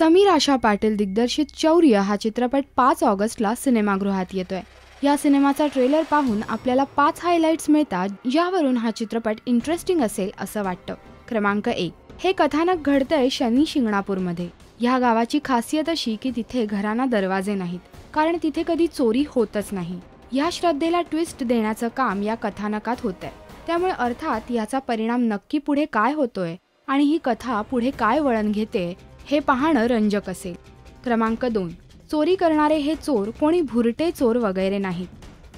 समीर आशा पाटील दिग्दर्शित चौर्य हा चित्रपट 5 ऑगस्टला सिनेमागृहात येतोय। या सिनेमाचा ट्रेलर पाहून आपल्याला 5 हायलाइट्स मिळतात, ज्यावरून हा चित्रपट इंटरेस्टिंग असेल असं वाटतं। क्रमांक 1, हे कथानक घडतंय शनी शिंगणापूरमध्ये। या गावाची खासियत अशी की तिथे घरांना दरवाजे नाहीत, कारण तिथे कधी चोरी होतच नाही। या श्रद्धेला ट्विस्ट देण्याचं काम या कथानकात होतंय, त्यामुळे अर्थात याचा परिणाम नक्की पुढे काय होतोय आणि ही कथा पुढे काय वळण घेते हे पाहणं रंजक असेल। क्रमांक 2, चोरी करणारे हे चोर कोणी भुरटे चोर वगैरे नाहीत।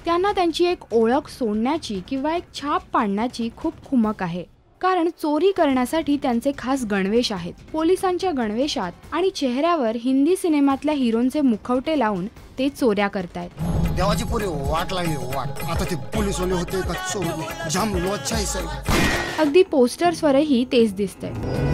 त्यांना त्यांची एक ओळख सोडण्याची किंवा एक छाप पाडण्याची खूप खुमक आहे, कारण चोरी करण्यासाठी त्यांचे खास गणवेश आहेत। पोलिसांच्या गणवेशात आणि चेहऱ्यावर हिंदी सिनेमातल्या हिरोंचे मुखवटे लावून ते चोऱ्या करतायत। देवाची पुरी वाट लागली वाट, आता ते पोलीसवाले होते का चोर जाम लोचाई साहेब। अगदी पोस्टर्सवरही तेच दिसतंय।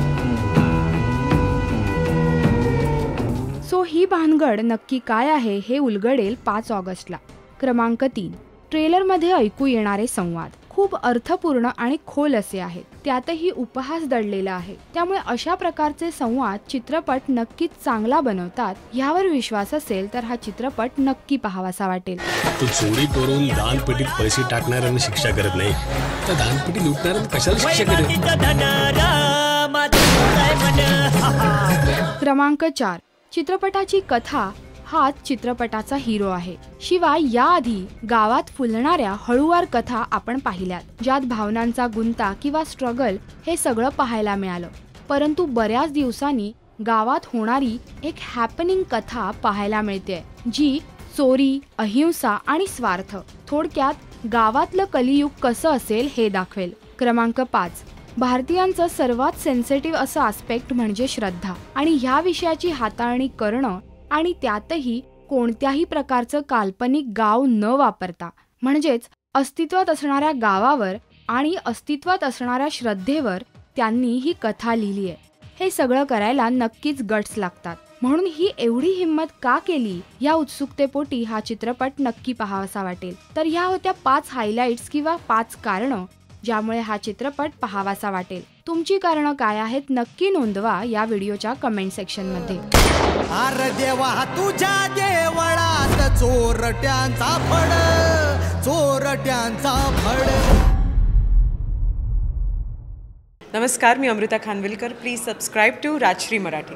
सो ही भानगड नक्की काय आहे हे उलगडेल 5 ऑगस्टला। क्रमांक 3, ट्रेलरमध्ये ऐकू येणारे संवाद खूप अर्थपूर्ण आणि खोल असे आहेत। त्यातही उपहास दडलेला आहे, त्यामुळे अशा प्रकारचे संवाद चित्रपट नक्कीच चांगला बनवतात। यावर विश्वास असेल तर हा चित्रपट नक्की पाहावासा वाटेल। तो चोरी करून दानपेटीत पैसे टाकणाऱ्यांना शिक्षा करत नाही, तर दानपेटी लुटणाऱ्यांना कशाला शिक्षा करेल? क्रमांक 4, चित्रपटाची कथा हाच चित्रपटाचा हिरो आहे। शिवाय याआधी गावात फुलणाऱ्या हळूवार कथा आपण पाहिल्यात, ज्यात भावनांचा गुंता किंवा स्ट्रगल हे सगळं पाहायला मिळालं। परंतु बऱ्याच दिवसांनी गावात होणारी एक हॅपनिंग कथा पाहायला मिळते, जी चोरी, अहिंसा आणि स्वार्थ, थोडक्यात गावातलं कलियुग कसं असेल हे दाखवेल। क्रमांक 5, भारतीयांचं सर्वात सेन्सिटिव्ह असं आस्पेक्ट म्हणजे श्रद्धा, आणि ह्या विषयाची हाताळणी करणं आणि त्यातही कोणत्याही प्रकारचं काल्पनिक गाव न वापरता, म्हणजेच अस्तित्वात असणाऱ्या गावावर आणि अस्तित्वात असणाऱ्या श्रद्धेवर त्यांनी ही कथा लिहिली आहे। हे सगळं करायला नक्कीच गट्स लागतात, म्हणून ही एवढी हिंमत का केली या उत्सुकतेपोटी हा चित्रपट नक्की पाहावासा वाटेल। तर ह्या होत्या 5 हायलाइट्स किंवा 5 कारणं ज्यामुळे हा चित्रपट पाहावासा वाटेल। तुमची कारणं काय आहेत नक्की नोंदवा या व्हिडिओच्या कमेंट सेक्शन मध्ये। अरे देवा तुझ्या देवळात चोरट्यांचा फड। नमस्कार, मी Amruta Khanvilkar. Please subscribe to Rajshri Marathi.